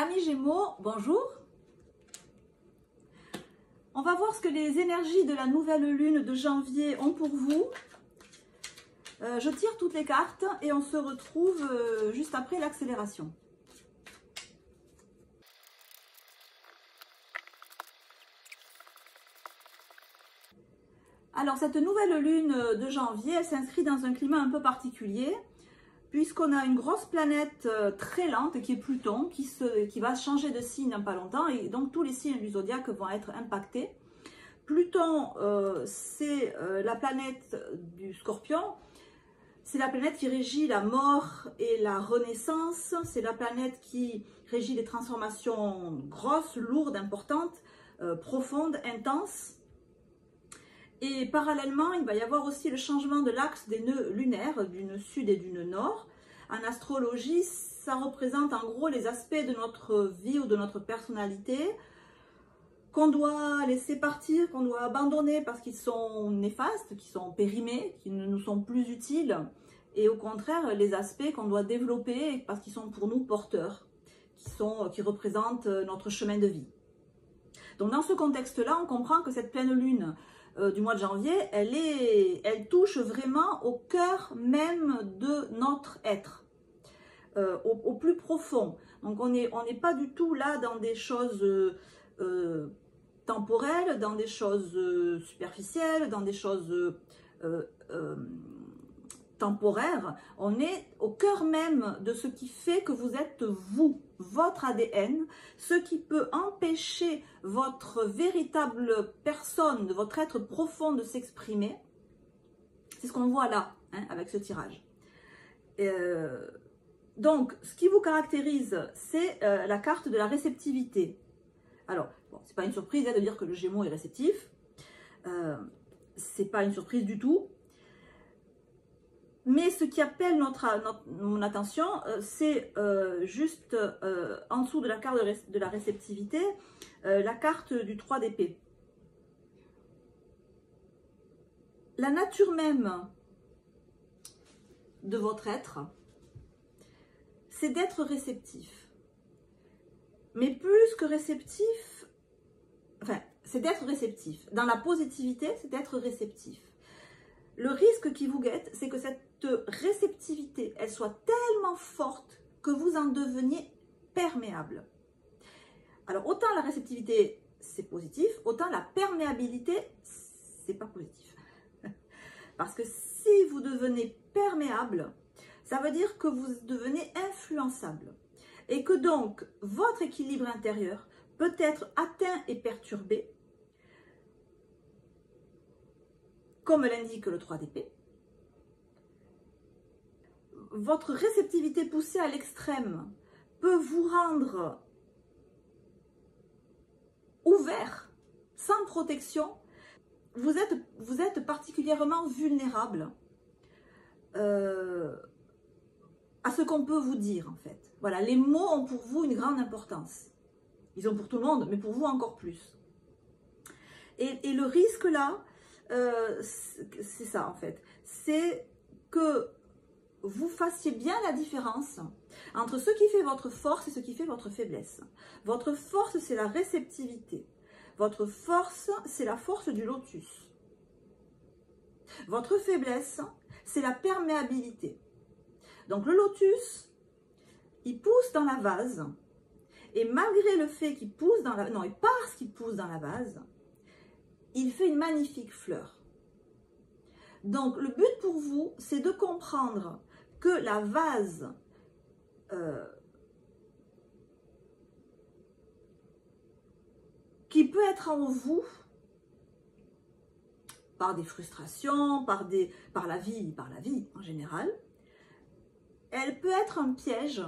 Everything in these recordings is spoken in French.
Amis Gémeaux, bonjour. On va voir ce que les énergies de la nouvelle lune de janvier ont pour vous. Je tire toutes les cartes et on se retrouve juste après l'accélération. Alors cette nouvelle lune de janvier, elle s'inscrit dans un climat un peu particulier, puisqu'on a une grosse planète très lente qui est Pluton, qui va changer de signe dans pas longtemps, et donc tous les signes du zodiaque vont être impactés. Pluton, c'est la planète du Scorpion, c'est la planète qui régit la mort et la renaissance, c'est la planète qui régit les transformations grosses, lourdes, importantes, profondes, intenses. Et parallèlement, il va y avoir aussi le changement de l'axe des nœuds lunaires, du nœud sud et du nœud nord. En astrologie, ça représente en gros les aspects de notre vie ou de notre personnalité qu'on doit laisser partir, qu'on doit abandonner parce qu'ils sont néfastes, qui sont périmés, qui ne nous sont plus utiles. Et au contraire, les aspects qu'on doit développer parce qu'ils sont pour nous porteurs, qui représentent notre chemin de vie. Donc dans ce contexte-là, on comprend que cette pleine lune du mois de janvier, elle touche vraiment au cœur même de notre être, au plus profond. Donc on n'est pas du tout là dans des choses temporelles, dans des choses superficielles, dans des choses temporaire, on est au cœur même de ce qui fait que vous êtes vous, votre ADN, ce qui peut empêcher votre véritable personne, votre être profond de s'exprimer. C'est ce qu'on voit là, hein, avec ce tirage. Donc, ce qui vous caractérise, c'est la carte de la réceptivité. Alors, bon, c'est pas une surprise hein, de dire que le Gémeaux est réceptif. C'est pas une surprise du tout. Mais ce qui appelle mon attention, c'est juste en dessous de la carte de la réceptivité, la carte du 3 d'épée. La nature même de votre être, c'est d'être réceptif. Mais plus que réceptif, enfin, c'est d'être réceptif. Dans la positivité, c'est d'être réceptif. Le risque qui vous guette, c'est que cette réceptivité, elle soit tellement forte que vous en deveniez perméable. Alors, autant la réceptivité, c'est positif, autant la perméabilité, c'est pas positif. Parce que si vous devenez perméable, ça veut dire que vous devenez influençable. Et que donc, votre équilibre intérieur peut être atteint et perturbé, comme l'indique le 3 d'épée. Votre réceptivité poussée à l'extrême peut vous rendre ouvert, sans protection. Vous êtes particulièrement vulnérable à ce qu'on peut vous dire en fait. Voilà, les mots ont pour vous une grande importance. Ils ont pour tout le monde, mais pour vous encore plus. Et le risque là, c'est ça en fait, c'est que vous fassiez bien la différence entre ce qui fait votre force et ce qui fait votre faiblesse. Votre force, c'est la réceptivité. Votre force, c'est la force du lotus. Votre faiblesse, c'est la perméabilité. Donc le lotus, il pousse dans la vase, et malgré le fait qu'il pousse dans la... Non, et parce qu'il pousse dans la vase, il fait une magnifique fleur. Donc, le but pour vous, c'est de comprendre que la vase qui peut être en vous, par des frustrations, par la vie en général, elle peut être un piège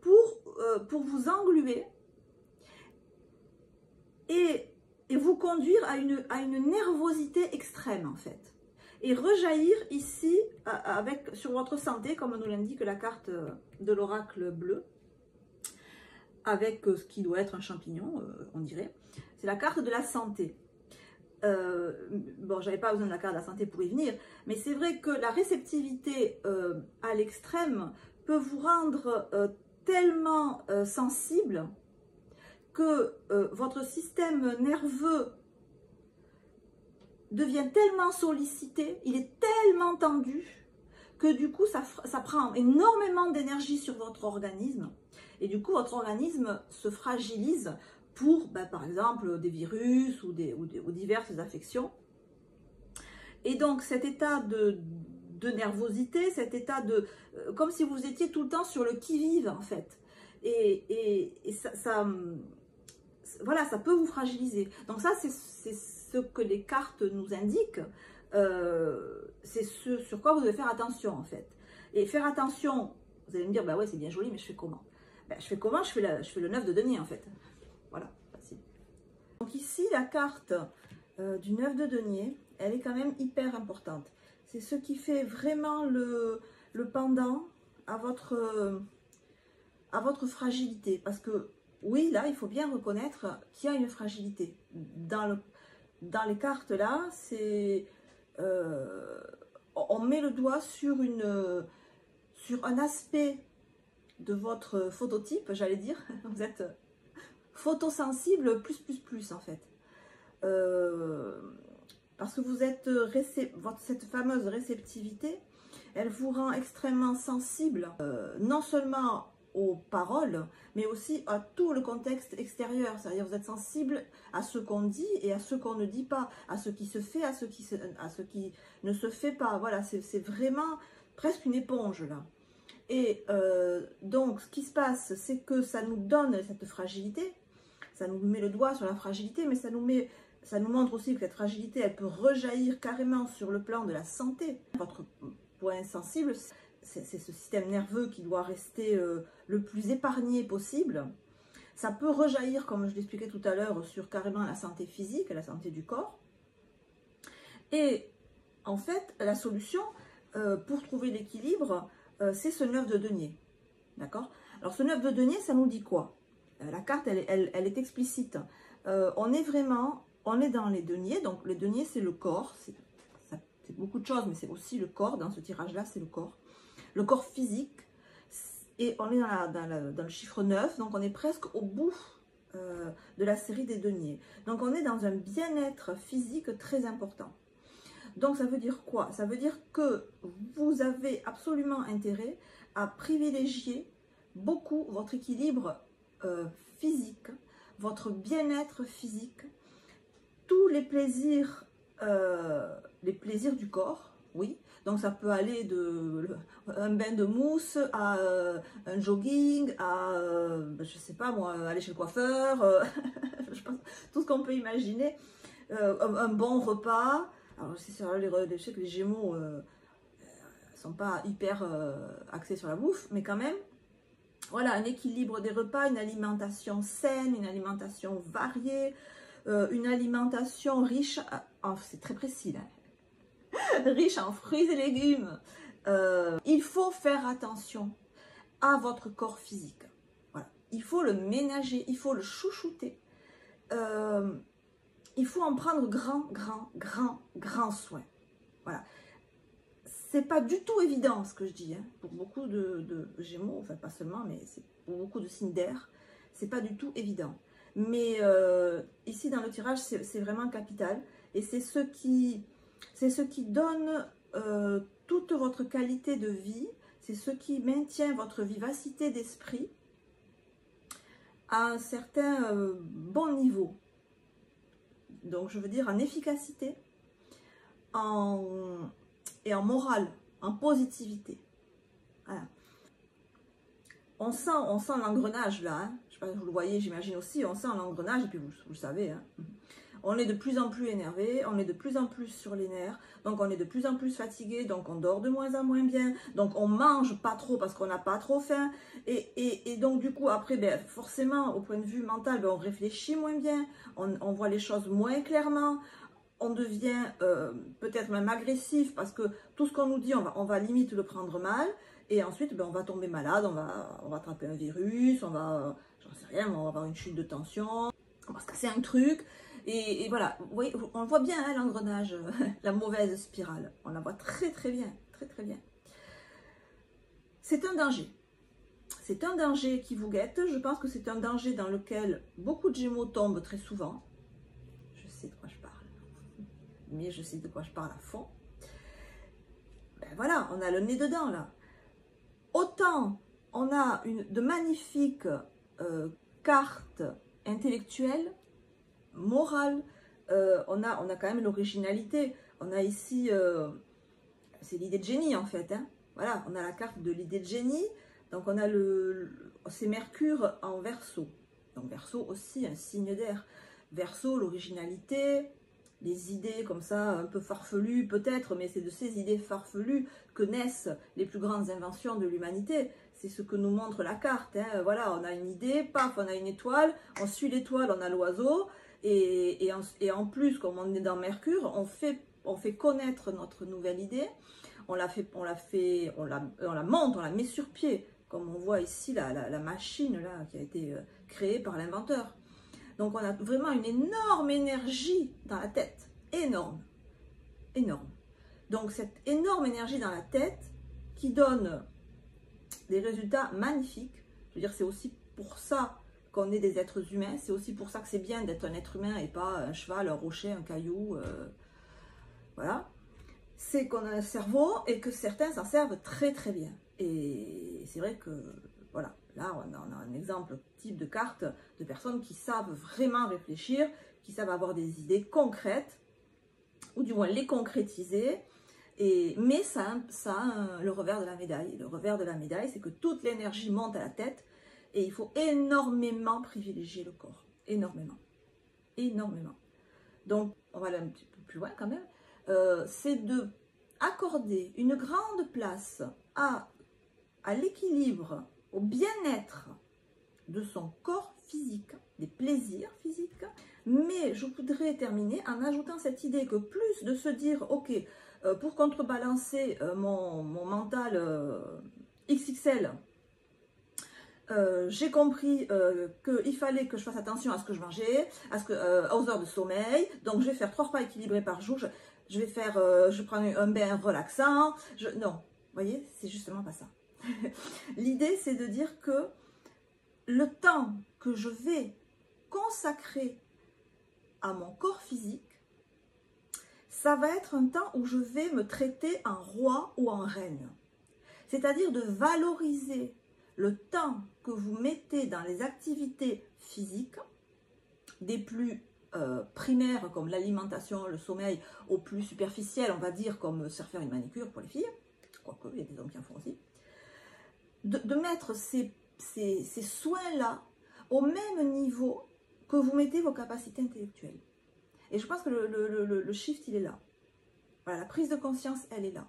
pour vous engluer et vous conduire à une nervosité extrême en fait. Et rejaillir ici sur votre santé, comme nous l'indique la carte de l'oracle bleu, avec ce qui doit être un champignon, on dirait. C'est la carte de la santé. Bon, j'avais pas besoin de la carte de la santé pour y venir, mais c'est vrai que la réceptivité à l'extrême peut vous rendre tellement sensible que votre système nerveux devient tellement sollicité, il est tellement tendu, que du coup, ça prend énormément d'énergie sur votre organisme. Et du coup, votre organisme se fragilise pour, par exemple, des virus ou diverses affections. Et donc, cet état de nervosité, cet état de... comme si vous étiez tout le temps sur le qui-vive, en fait. Et voilà, ça peut vous fragiliser. Donc ça, c'est ce que les cartes nous indiquent. C'est ce sur quoi vous devez faire attention, en fait. Et faire attention, vous allez me dire, bah ouais, c'est bien joli, mais je fais comment? Je fais comment? Je fais le 9 de denier, en fait. Voilà, facile. Donc ici, la carte du 9 de denier, elle est quand même hyper importante. C'est ce qui fait vraiment le pendant à votre fragilité. Parce que, oui, là, il faut bien reconnaître qu'il y a une fragilité. Dans les cartes, là, c'est... on met le doigt sur un aspect de votre phototype, j'allais dire. Vous êtes photosensible plus, en fait. Parce que vous êtes cette fameuse réceptivité, elle vous rend extrêmement sensible, non seulement aux paroles, mais aussi à tout le contexte extérieur. C'est-à-dire vous êtes sensible à ce qu'on dit et à ce qu'on ne dit pas, à ce qui se fait, à ce qui ne se fait pas. Voilà, c'est vraiment presque une éponge là. Et donc, ce qui se passe, c'est que ça nous donne cette fragilité, ça nous met le doigt sur la fragilité, mais ça nous montre aussi que cette fragilité, elle peut rejaillir carrément sur le plan de la santé. Votre point sensible, c'est ce système nerveux qui doit rester le plus épargné possible. Ça peut rejaillir, comme je l'expliquais tout à l'heure, sur carrément la santé physique, la santé du corps. Et en fait, la solution pour trouver l'équilibre, c'est ce 9 de denier. D'accord? Alors ce 9 de denier, ça nous dit quoi? La carte, elle est explicite. On est dans les deniers. Donc les deniers, c'est le corps. C'est beaucoup de choses, mais c'est aussi le corps. Dans ce tirage-là, c'est le corps. Le corps physique. Et on est dans le chiffre 9. Donc on est presque au bout de la série des deniers. Donc on est dans un bien-être physique très important. Donc ça veut dire quoi? Ça veut dire que vous avez absolument intérêt à privilégier beaucoup votre équilibre physique, votre bien-être physique, tous les plaisirs du corps, oui. Donc ça peut aller un bain de mousse à un jogging, à, je sais pas moi, aller chez le coiffeur, je pense, tout ce qu'on peut imaginer, un bon repas. Alors je sais que les Gémeaux sont pas hyper axés sur la bouffe, mais quand même, voilà, un équilibre des repas, une alimentation saine, une alimentation variée, une alimentation riche, c'est très précis là, riche en fruits et légumes. Il faut faire attention à votre corps physique. Voilà. Il faut le ménager, il faut le chouchouter. Il faut en prendre grand soin. Voilà. C'est pas du tout évident ce que je dis, hein. Pour beaucoup de Gémeaux, enfin pas seulement, mais pour beaucoup de signes d'air, c'est pas du tout évident. Mais ici dans le tirage, c'est vraiment capital. Et c'est ce qui donne toute votre qualité de vie. C'est ce qui maintient votre vivacité d'esprit à un certain bon niveau. Donc je veux dire en efficacité, et en morale, en positivité. Voilà. On sent l'engrenage là, hein. Je ne sais pas si vous le voyez, j'imagine aussi, on sent l'engrenage, et puis vous le savez, hein. On est de plus en plus énervé, on est de plus en plus sur les nerfs, donc on est de plus en plus fatigué, donc on dort de moins en moins bien, donc on mange pas trop parce qu'on n'a pas trop faim, et donc du coup après, forcément au point de vue mental, on réfléchit moins bien, on voit les choses moins clairement, on devient peut-être même agressif parce que tout ce qu'on nous dit, on va limite le prendre mal, et ensuite on va tomber malade, on va attraper un virus, j'en sais rien, on va avoir une chute de tension, on va se casser un truc. Et voilà, vous voyez, on le voit bien, hein, l'engrenage, la mauvaise spirale. On la voit très bien, très bien. C'est un danger. C'est un danger qui vous guette. Je pense que c'est un danger dans lequel beaucoup de Gémeaux tombent très souvent. Je sais de quoi je parle. Mais je sais de quoi je parle à fond. Ben voilà, on a le nez dedans là. Autant on a de magnifiques cartes intellectuelles, morales, on a quand même l'originalité. On a ici, c'est l'idée de génie en fait. Hein. Voilà, on a la carte de l'idée de génie. Donc on a c'est Mercure en Verseau. Donc Verseau aussi un signe d'air. Verseau, l'originalité, les idées comme ça un peu farfelues peut-être, mais c'est de ces idées farfelues que naissent les plus grandes inventions de l'humanité. C'est ce que nous montre la carte. Hein. Voilà, on a une idée, paf, on a une étoile, on suit l'étoile, on a l'oiseau. Et en plus, comme on est dans Mercure, on fait connaître notre nouvelle idée. On la monte, on la met sur pied. Comme on voit ici, la machine là, qui a été créée par l'inventeur. Donc on a vraiment une énorme énergie dans la tête. Énorme. Énorme. Donc cette énorme énergie dans la tête qui donne des résultats magnifiques. Je veux dire, c'est aussi pour ça qu'on est des êtres humains. C'est aussi pour ça que c'est bien d'être un être humain et pas un cheval, un rocher, un caillou. Voilà. C'est qu'on a un cerveau et que certains s'en servent très très bien. Et c'est vrai que, voilà, là on a un exemple type de carte de personnes qui savent vraiment réfléchir, qui savent avoir des idées concrètes, ou du moins les concrétiser, mais ça a le revers de la médaille. Le revers de la médaille, c'est que toute l'énergie monte à la tête, et il faut énormément privilégier le corps. Énormément. Énormément. Donc, on va aller un petit peu plus loin quand même. C'est de accorder une grande place à l'équilibre, au bien-être de son corps physique, des plaisirs physiques, mais je voudrais terminer en ajoutant cette idée que plus de se dire, ok, pour contrebalancer mon mental XXL, j'ai compris qu'il fallait que je fasse attention à ce que je mangeais, aux heures de sommeil, donc je vais faire 3 repas équilibrés par jour, je prends un bain relaxant, non, vous voyez, c'est justement pas ça. L'idée, c'est de dire que le temps que je vais consacrer à mon corps physique, ça va être un temps où je vais me traiter en roi ou en reine. C'est-à-dire de valoriser le temps que vous mettez dans les activités physiques, des plus primaires comme l'alimentation, le sommeil, aux plus superficielles, on va dire, comme se faire une manicure pour les filles, quoique il y a des hommes qui en font aussi, de mettre ces soins-là au même niveau que vous mettez vos capacités intellectuelles. Et je pense que le shift, il est là. Voilà, la prise de conscience, elle est là.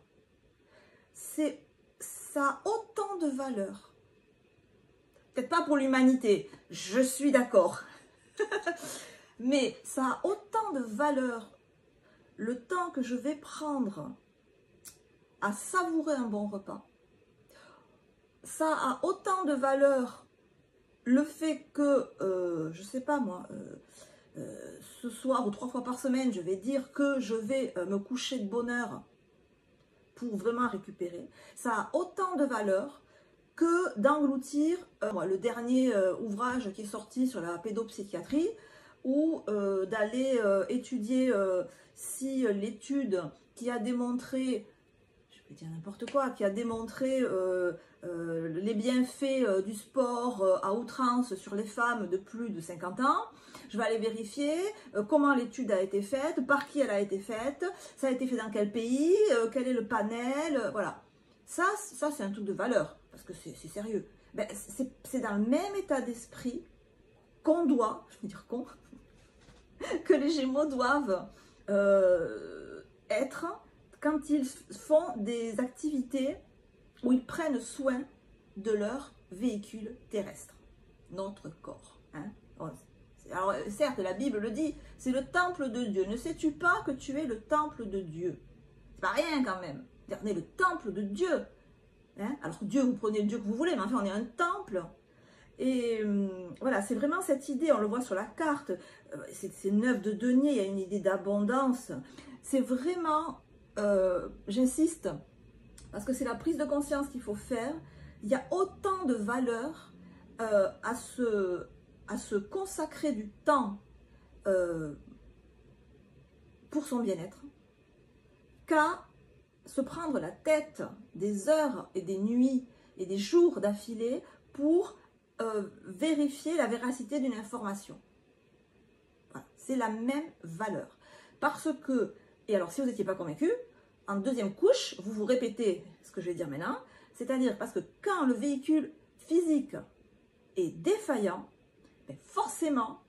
Ça a autant de valeur. Peut-être pas pour l'humanité, je suis d'accord. Mais ça a autant de valeur le temps que je vais prendre à savourer un bon repas. Ça a autant de valeur le fait que, je sais pas moi, ce soir ou 3 fois par semaine, je vais dire que je vais me coucher de bonne heure pour vraiment récupérer. Ça a autant de valeur que d'engloutir le dernier ouvrage qui est sorti sur la pédopsychiatrie, ou d'aller étudier si l'étude qui a démontré, je vais dire n'importe quoi, qui a démontré les bienfaits du sport à outrance sur les femmes de plus de 50 ans, je vais aller vérifier comment l'étude a été faite, par qui elle a été faite, ça a été fait dans quel pays, quel est le panel, voilà. Ça c'est un truc de valeur, parce que c'est sérieux. Ben, c'est dans le même état d'esprit qu'on doit, je veux dire qu'on, que les Gémeaux doivent être quand ils font des activités où ils prennent soin de leur véhicule terrestre, notre corps. Hein. Alors certes, la Bible le dit, c'est le temple de Dieu. Ne sais-tu pas que tu es le temple de Dieu? C'est pas rien quand même. On est le temple de Dieu. Hein. Alors Dieu, vous prenez le Dieu que vous voulez, mais enfin on est un temple. Et voilà, c'est vraiment cette idée, on le voit sur la carte, c'est 9 de denier, il y a une idée d'abondance. C'est vraiment, j'insiste, parce que c'est la prise de conscience qu'il faut faire. il y a autant de valeur à se consacrer du temps pour son bien-être qu'à se prendre la tête des heures et des nuits et des jours d'affilée pour vérifier la véracité d'une information. Voilà, c'est la même valeur. Parce que, et alors si vous n'étiez pas convaincu, en deuxième couche, vous vous répétez ce que je vais dire maintenant, c'est-à-dire parce que quand le véhicule physique est défaillant, ben forcément,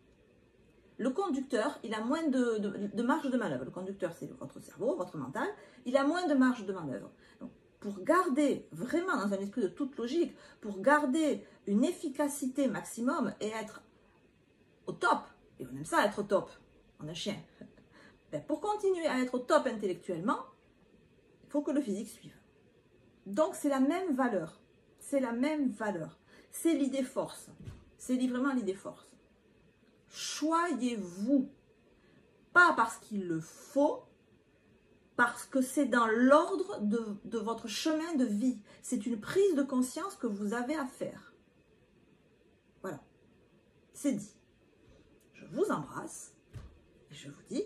le conducteur, il a moins de marge de manœuvre. Le conducteur, c'est votre cerveau, votre mental, il a moins de marge de manœuvre. Donc, pour garder, vraiment dans un esprit de toute logique, pour garder une efficacité maximum et être au top, et on aime ça être au top, on a un chien, ben pour continuer à être au top intellectuellement, il faut que le physique suive. Donc c'est la même valeur, c'est la même valeur, c'est l'idée force, c'est vraiment l'idée force. Choyez-vous, pas parce qu'il le faut, parce que c'est dans l'ordre de votre chemin de vie. C'est une prise de conscience que vous avez à faire. Voilà, c'est dit. Je vous embrasse et je vous dis